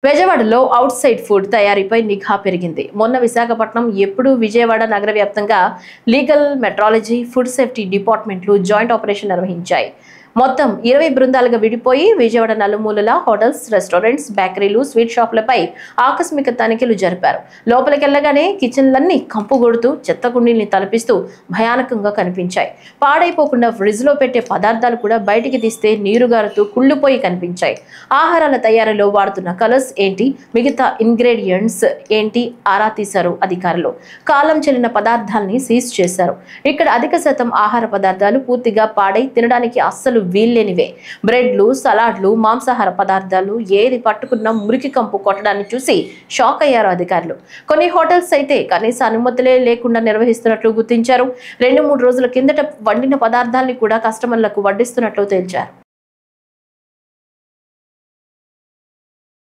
విజయవాడలో out side food తయారీపై నిఘా పెరిగింది. మొన్న విశాఖపట్నం, ఎప్పుడు విజయవాడ నగర వ్యాప్తంగా లీగల్, మెట్రాలజీ, ఫుడ్ సేఫ్టీ డిపార్ట్మెంట్లు జాయింట్ ఆపరేషన్ నిర్వహించాయి. మొత్తం 20 బృందాలుగా విడిపోయి విజయవాడ నలుమూలల హోటల్స్, రెస్టారెంట్స్, బేకరీలు, స్వీట్ షాపులపై ఆకస్మిక తనిఖీలు జరిపారు. లోపలికెళ్లగానే కిచెన్లన్నీ కంపుగొడుతూ, చెత్త కుండీల్ని తలపిస్తూ భయానకంగా కనిపించాయి. పాడైపోకుండా ఫ్రిడ్జ్ లో పెట్టే పదార్థాలు కూడా బయటికి తీస్తే నీరుగారుతూ కుళ్లిపోయి కనిపించాయి. ఆహారాల తయారీలో వాడుతున్న కలర్స్ ఏంటి, మిగతా ఇంగ్రీడియంట్స్ ఏంటి ఆరా తీశారు అధికారులు. కాలం చెల్లిన పదార్థాలని సీజ్ చేశారు. ఇక్కడ అధిక శాతం ఆహార పదార్థాలు పూర్తిగా పాడై తినడానికి అస్సలు వీల్లేనివే. బ్రెడ్లు, సలాడ్లు, మాంసాహార పదార్థాలు ఏది పట్టుకున్నా మురికి కంపు కొట్టడాన్ని చూసి షాక్ అయ్యారు అధికారులు. కొన్ని హోటల్స్ అయితే కనీస అనుమతులే లేకుండా నిర్వహిస్తున్నట్లు గుర్తించారు. 2-3 రోజుల కిందట వండిన పదార్థాలని కూడా కస్టమర్లకు వడ్డిస్తున్నట్లు తేల్చారు.